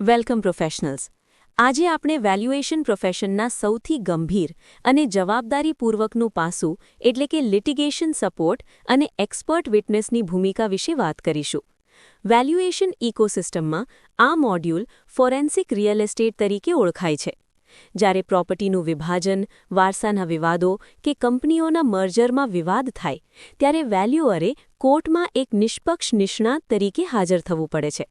Welcome professionals. આજે આપણે valuation પ્રોફેશનના સૌથી ગંભીર અને જવાબદારીપૂર્વકનું પાસું એટલે કે લિટિગેશન સપોર્ટ અને એક્સપર્ટ વિટનેસની ભૂમિકા વિશે વાત કરીશું. વેલ્યુએશન ઇકોસિસ્ટમમાં આ મોડ્યુલ ફોરેન્સિક રિયલ એસ્ટેટ તરીકે ઓળખાય છે. જ્યારે પ્રોપર્ટીનું વિભાજન, વારસાના વિવાદો કે કંપનીઓના મર્જરમાં વિવાદ થાય, ત્યારે વેલ્યુઅરે કોર્ટમાં એક નિષ્પક્ષ નિષ્ણાત તરીકે હાજર થવું પડે છે.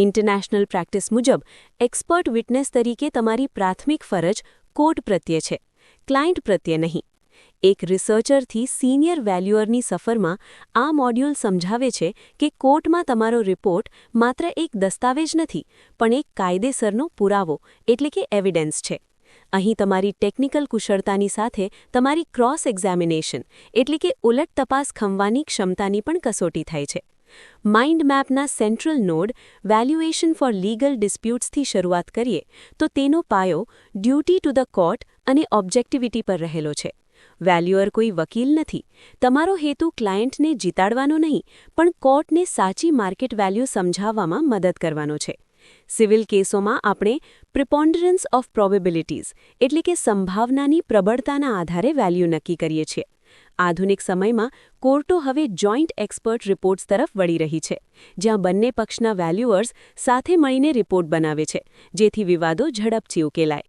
ઇન્ટરનેશનલ પ્રેક્ટિસ મુજબ એક્સપર્ટ વિટનેસ તરીકે તમારી પ્રાથમિક ફરજ કોર્ટ પ્રત્યે છે, ક્લાયન્ટ પ્રત્યે નહીં. એક રિસર્ચરથી સિનિયર વેલ્યુઅરની સફરમાં આ મોડ્યુલ સમજાવે છે કે કોર્ટમાં તમારો રિપોર્ટ માત્ર એક દસ્તાવેજ નથી, પણ એક કાયદેસરનો પુરાવો એટલે કે એવિડન્સ છે. અહીં તમારી ટેકનિકલ કુશળતાની સાથે તમારી ક્રોસ એક્ઝામિનેશન એટલે કે ઉલટ તપાસ ખમવાની ક્ષમતાની પણ કસોટી થાય છે. માઇન્ડ મેપના central node valuation for legal ડિસ્પ્યુટ્સથી શરૂઆત કરીએ તો તેનો પાયો ડ્યુટી ટુ ધ કોર્ટ અને ઓબ્જેક્ટિવિટી પર રહેલો છે. વેલ્યુઅર કોઈ વકીલ નથી. તમારો હેતુ ક્લાયન્ટને જીતાડવાનો નહીં, પણ કોર્ટને સાચી માર્કેટ વેલ્યુ સમજાવવામાં મદદ કરવાનો છે. સિવિલ કેસોમાં આપણે પ્રિપોન્ડરન્સ ઓફ પ્રોબેબિલિટીઝ એટલે કે સંભાવનાની પ્રબળતાના આધારે વેલ્યુ નક્કી કરીએ છીએ. આધુનિક સમયમાં કોર્ટો હવે જોઇન્ટ એક્સપર્ટ રિપોર્ટ્સ તરફ વળી રહી છે, જ્યાં બંને પક્ષના વેલ્યુઅર્સ સાથે મળીને રિપોર્ટ બનાવે છે, જેથી વિવાદો ઝડપથી ઉકેલાય.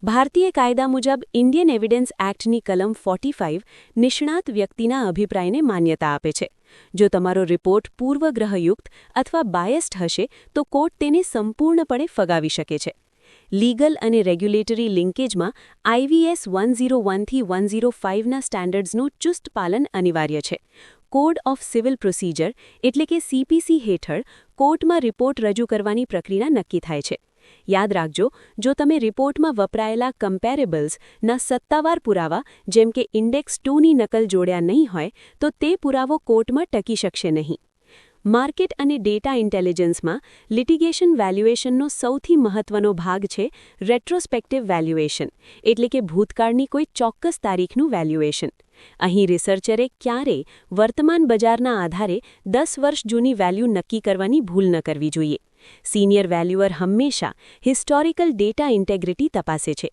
ભારતીય કાયદા મુજબ ઇન્ડિયન એવિડન્સ એક્ટની કલમ 45 નિષ્ણાત વ્યક્તિના અભિપ્રાયને માન્યતા આપે છે. જો તમારો રિપોર્ટ પૂર્વગ્રહયુક્ત અથવા બાયસ્ડ હશે તો કોર્ટ તેને સંપૂર્ણપણે ફગાવી શકે છે. લીગલ અને રેગ્યુલેટરી લિંકેજમાં IVS 101થી 105ના સ્ટેન્ડર્ડ્સનું ચુસ્ત પાલન અનિવાર્ય છે. કોડ ઓફ સિવિલ પ્રોસિજર એટલે કે CPC હેઠળ કોર્ટમાં રિપોર્ટ રજૂ કરવાની પ્રક્રિયા નક્કી થાય છે. યાદ રાખજો, જો તમે રિપોર્ટમાં વપરાયેલા કમ્પેરેબલ્સના સત્તાવાર પુરાવા જેમ કે ઇન્ડેક્સ 2ની નકલ જોડ્યા નહીં હોય તો તે પુરાવો કોર્ટમાં ટકી શકશે નહીં. માર્કેટ અને ડેટા ઇન્ટેલિજન્સમાં લિટિગેશન વેલ્યુએશનનો સૌથી મહત્વનો ભાગ છે રેટ્રોસ્પેક્ટિવ વેલ્યુએશન એટલે કે ભૂતકાળની કોઈ ચોક્કસ તારીખનું વેલ્યુએશન. અહીં રિસર્ચરે ક્યારેય વર્તમાન બજારના આધારે 10 વર્ષ જૂની વેલ્યુ નક્કી કરવાની ભૂલ ન કરવી જોઈએ. સિનિયર વેલ્યુઅર હંમેશા હિસ્ટોરિકલ ડેટા ઇન્ટેગ્રિટી તપાસે છે.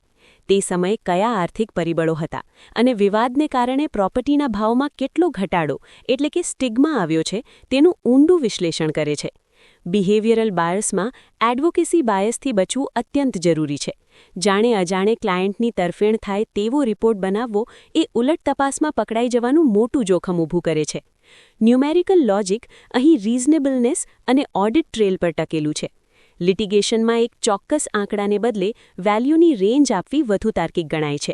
તે સમયે કયા આર્થિક પરિબળો હતા અને વિવાદને કારણે પ્રોપર્ટીના ભાવમાં કેટલો ઘટાડો એટલે કે સ્ટિગ્મા આવ્યો છે તેનું ઊંડું વિશ્લેષણ કરે છે. બિહેવિયરલ બાયસમાં એડવોકેસી બાયસથી બચવું અત્યંત જરૂરી છે. જાણે અજાણે ક્લાયન્ટની તરફેણ થાય તેવો રિપોર્ટ બનાવવો એ ઉલટ તપાસમાં પકડાઈ જવાનું મોટું જોખમ ઊભું કરે છે. ન્યુમેરિકલ લોજિક અહીં રીઝનેબલનેસ અને ઓડિટ ટ્રેલ પર ટકેલું છે. લિટિગેશનમાં એક ચોક્કસ આંકડાને બદલે વેલ્યુની રેન્જ આપવી વધુ તાર્કિક ગણાય છે.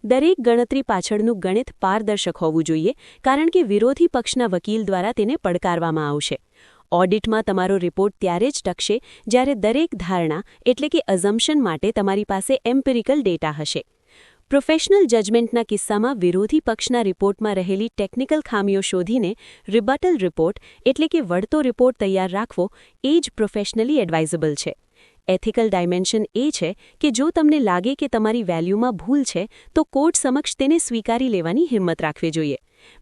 દરેક ગણતરી પાછળનું ગણિત પારદર્શક હોવું જોઈએ, કારણ કે વિરોધી પક્ષના વકીલ દ્વારા તેને પડકારવામાં આવશે. ઓડિટમાં તમારો રિપોર્ટ ત્યારે જ ટકશે જ્યારે દરેક ધારણા એટલે કે અઝમ્પશન માટે તમારી પાસે એમ્પિરિકલ ડેટા હશે. પ્રોફેશનલ જજમેન્ટના કિસ્સામાં વિરોધી પક્ષના રિપોર્ટમાં રહેલી ટેકનિકલ ખામીઓ શોધીને રિબટલ રિપોર્ટ એટલે કે વળતો રિપોર્ટ તૈયાર રાખવો એ જ પ્રોફેશનલી એડવાઇઝેબલ છે. એથિકલ ડાયમેન્શન એ છે કે જો તમને લાગે કે તમારી વેલ્યુમાં ભૂલ છે તો કોર્ટ સમક્ષ તેને સ્વીકારી લેવાની હિંમત રાખવી જોઈએ.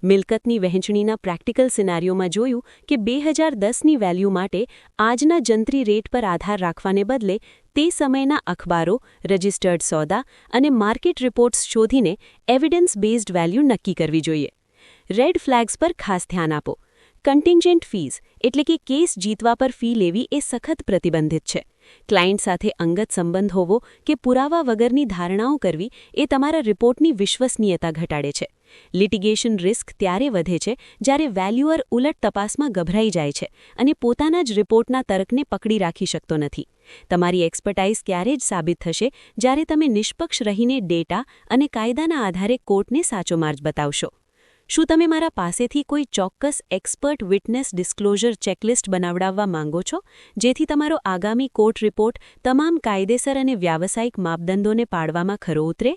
મિલકતની વહેંચણીના પ્રેક્ટિકલ સિનારીઓમાં જોયું કે 2010ની વેલ્યુ માટે આજના જંત્રી રેટ પર આધાર રાખવાને બદલે તે સમયના અખબારો, રજિસ્ટર્ડ સોદા અને માર્કેટ રિપોર્ટ્સ શોધીને એવિડન્સ બેઝડ વેલ્યુ નક્કી કરવી જોઈએ. રેડ ફ્લેગ્સ પર ખાસ ધ્યાન આપો. કન્ટિન્જન્ટ ફીઝ એટલે કે કેસ જીતવા પર ફી લેવી એ સખત પ્રતિબંધિત છે. ક્લાયન્ટ સાથે અંગત સંબંધ હોવો કે પુરાવા વગરની ધારણાઓ કરવી એ તમારા રિપોર્ટની વિશ્વસનીયતા ઘટાડે છે. લિટિગેશન રિસ્ક ત્યારે વધે છે જ્યારે વેલ્યુઅર ઉલટ તપાસમાં ગભરાઈ જાય છે અને પોતાના જ રિપોર્ટના તર્કને પકડી રાખી શકતો નથી. તમારી એક્સપર્ટાઇઝ ત્યારે જ સાબિત થશે જ્યારે તમે નિષ્પક્ષ રહીને ડેટા અને કાયદાના આધારે કોર્ટને સાચો માર્ગ બતાવશો. શું તમે મારા પાસેથી કોઈ ચોક્કસ એક્સપર્ટ વિટનેસ ડિસ્ક્લોઝર ચેકલિસ્ટ બનાવડાવવા માંગો છો, જેથી તમારો આગામી કોર્ટ રિપોર્ટ તમામ કાયદેસર અને વ્યાવસાયિક માપદંડોને પાડવામાં ખરો ઉતરે?